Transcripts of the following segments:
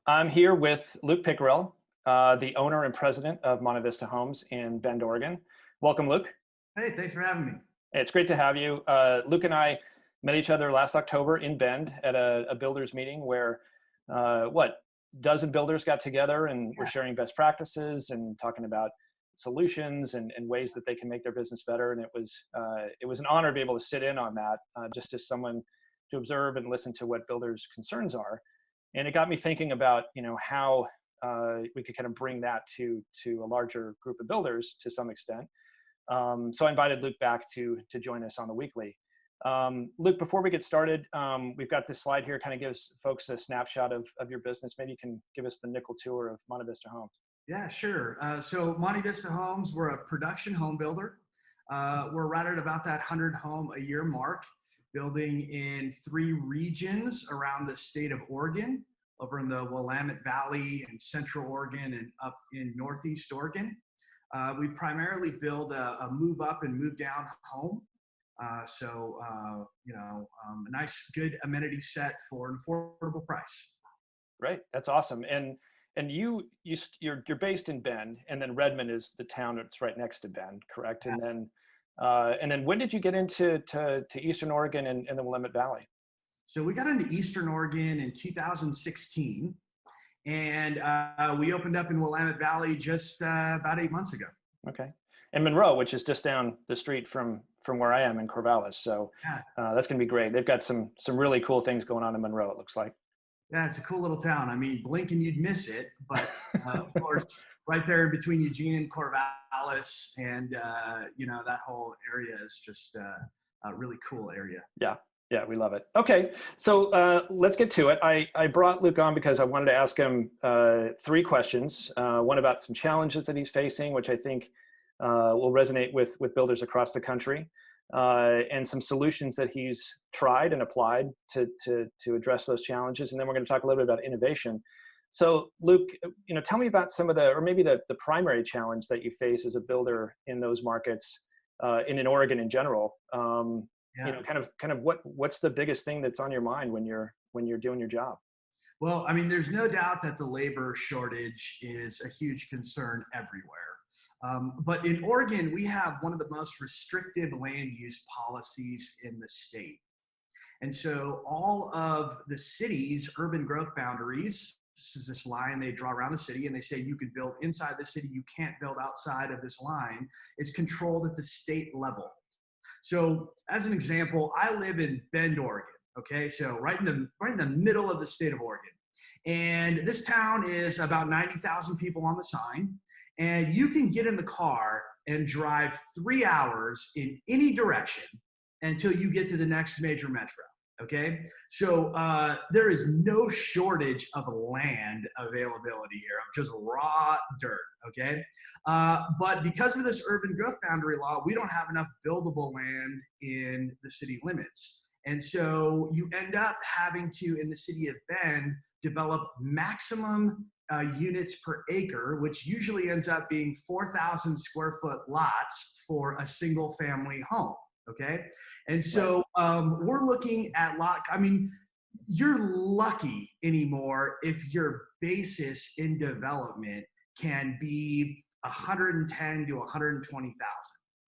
I'm here with Luke Pickerill, the owner and president of MonteVista Homes in Bend, Oregon. Welcome, Luke. Hey, thanks for having me. It's great to have you. Luke and I met each other last October in Bend at a builders meeting where, dozen builders got together and were Yeah, sharing best practices and talking about solutions and ways that they can make their business better. And it was an honor to be able to sit in on that, just as someone to observe and listen to what builders' concerns are. And it got me thinking about how we could kind of bring that to a larger group of builders to some extent. So I invited Luke back to join us on the weekly. Luke, before we get started, we've got this slide here, kind of gives folks a snapshot of your business. Maybe you can give us the nickel tour of MonteVista Homes. yeah, sure. So MonteVista Homes, we're a production home builder. We're right at about that 100 home a year mark, building in 3 regions around the state of Oregon, over in the Willamette Valley and Central Oregon and up in Northeast Oregon. We primarily build a move up and move down home. A nice, good amenity set for an affordable price. Right, that's awesome. And you're based in Bend, and then Redmond is the town that's right next to Bend, correct? Yeah. And then when did you get into Eastern Oregon and the Willamette Valley? So we got into Eastern Oregon in 2016, and we opened up in Willamette Valley just about 8 months ago. Okay. And Monroe, which is just down the street from where I am in Corvallis. So Yeah, that's going to be great. They've got some really cool things going on in Monroe, it looks like. yeah, it's a cool little town. I mean, blink and you'd miss it, but of course, right there in between Eugene and Corvallis, and that whole area is just a really cool area. Yeah. Yeah, we love it. Okay, so let's get to it. I brought Luke on because I wanted to ask him 3 questions. One about some challenges that he's facing, which I think will resonate with builders across the country, and some solutions that he's tried and applied to address those challenges. And then we're going to talk a little bit about innovation. So Luke, tell me about some of or maybe the primary challenge that you face as a builder in those markets, in Oregon in general. Yeah. Kind of what's the biggest thing that's on your mind when you're doing your job? Well, I mean, there's no doubt that the labor shortage is a huge concern everywhere. But in Oregon, we have one of the most restrictive land use policies in the state. And so all of the city's urban growth boundaries, this is this line they draw around the city, and they say you can build inside the city, you can't build outside of this line. It's controlled at the state level. So as an example, I live in Bend, Oregon. Okay, so right in the middle of the state of Oregon. And this town is about 90,000 people on the sign. And you can get in the car and drive 3 hours in any direction until you get to the next major metro. Okay, so there is no shortage of land availability here, of just raw dirt. Okay, but because of this urban growth boundary law, we don't have enough buildable land in the city limits. And so you end up having to, in the city of Bend, develop maximum units per acre, which usually ends up being 4,000 square foot lots for a single family home. Okay. And so we're looking at I mean, you're lucky anymore if your basis in development can be 110 to 120,000,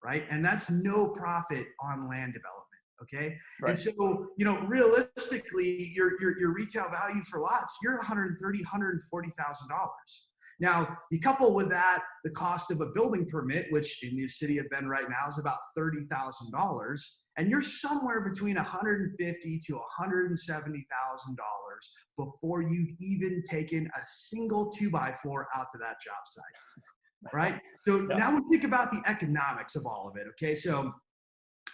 right? And that's no profit on land development. Okay. Right. And so, realistically, your retail value for lots, you're $130,000, $140,000. Now, you couple with that the cost of a building permit, which in the city of Bend right now is about $30,000, and you're somewhere between $150,000 to $170,000 before you've even taken a single 2x4 out to that job site, right? So Yeah. now we think about the economics of all of it. Okay, so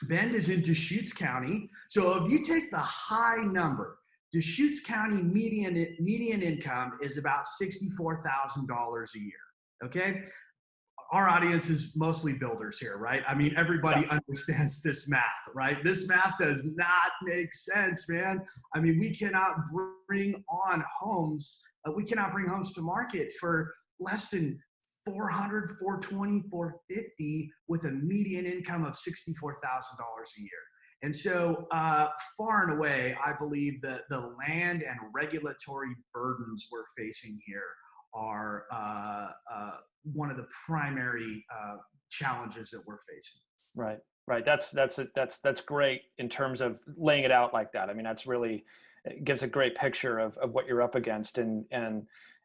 Bend is in Deschutes County. So if you take the high number, Deschutes County median income is about $64,000 a year. Okay, our audience is mostly builders here, right? I mean, everybody understands this math, right? This math does not make sense, man. I mean, we cannot bring homes to market for less than 400, 420, 450 with a median income of $64,000 a year. And so far and away, I believe that the land and regulatory burdens we're facing here are one of the primary challenges that we're facing. Right. Right. That's great in terms of laying it out like that. I mean, that's really, it gives a great picture of what you're up against and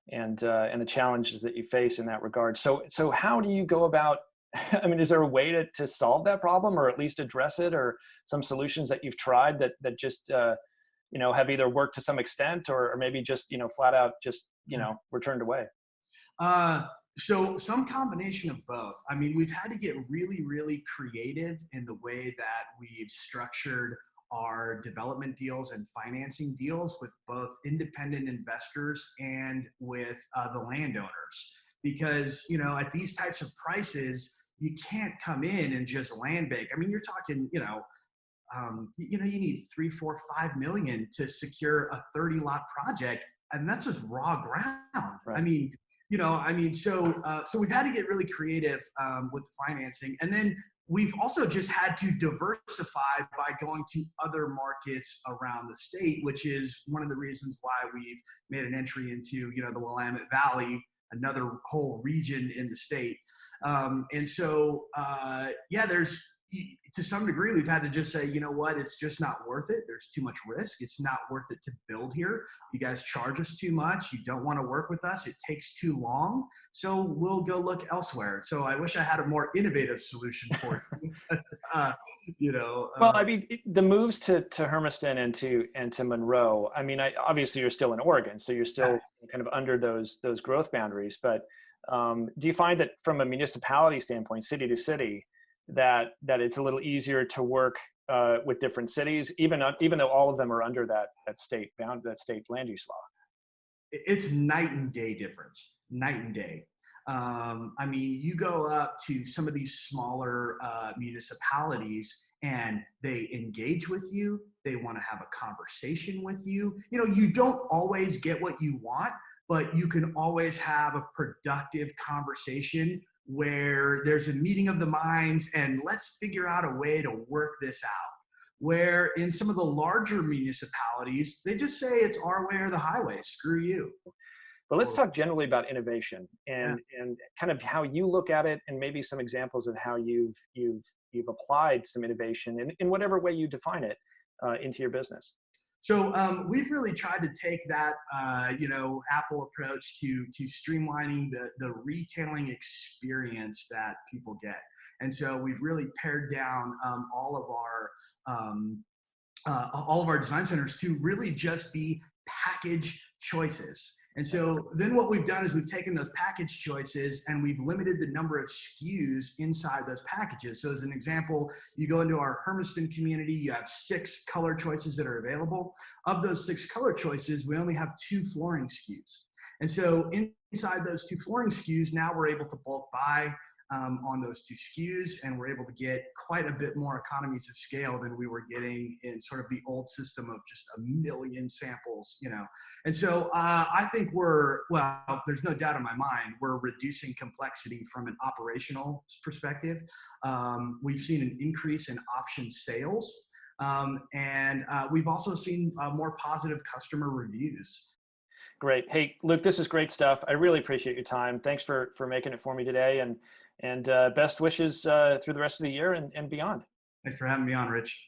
the challenges that you face in that regard. So how do you go about, I mean, is there a way to solve that problem or at least address it, or some solutions that you've tried that just, have either worked to some extent or maybe just, flat out just, were turned away? So some combination of both. I mean, we've had to get really, really creative in the way that we've structured our development deals and financing deals with both independent investors and with the landowners. Because, at these types of prices, you can't come in and just land bank. I mean, you're talking, you need 3, 4, 5 million to secure a 30 lot project, and that's just raw ground. Right. I mean, so we've had to get really creative with financing, and then we've also just had to diversify by going to other markets around the state, which is one of the reasons why we've made an entry into, the Willamette Valley, another whole region in the state. And so, there's, to some degree, we've had to just say, you know what, it's just not worth it. There's too much risk. It's not worth it to build here. You guys charge us too much. You don't want to work with us. It takes too long. So we'll go look elsewhere. So I wish I had a more innovative solution for you. Well, I mean, the moves to Hermiston and to Monroe, I mean, obviously you're still in Oregon, so you're still kind of under those growth boundaries. But do you find that from a municipality standpoint, city to city, that it's a little easier to work with different cities, even though all of them are under that state land use law? It's night and day difference, night and day. I mean, you go up to some of these smaller municipalities and they engage with you. They want to have a conversation with you. You don't always get what you want, but you can always have a productive conversation where there's a meeting of the minds and let's figure out a way to work this out. Where in some of the larger municipalities, they just say it's our way or the highway, screw you. But let's talk generally about innovation and kind of how you look at it, and maybe some examples of how you've applied some innovation in whatever way you define it into your business. So we've really tried to take that, Apple approach to streamlining the retailing experience that people get. And so we've really pared down all of our design centers to really just be package choices. And so then what we've done is we've taken those package choices and we've limited the number of SKUs inside those packages. So as an example, you go into our Hermiston community, you have 6 color choices that are available. Of those 6 color choices, we only have 2 flooring SKUs. And so inside those 2 flooring SKUs, now we're able to bulk buy on those 2 SKUs, and we're able to get quite a bit more economies of scale than we were getting in sort of the old system of just a million samples, And so I think there's no doubt in my mind, we're reducing complexity from an operational perspective. We've seen an increase in option sales, and we've also seen more positive customer reviews. Great. Hey, Luke, this is great stuff. I really appreciate your time. Thanks for making it for me today, and best wishes through the rest of the year and beyond. Thanks for having me on, Rich.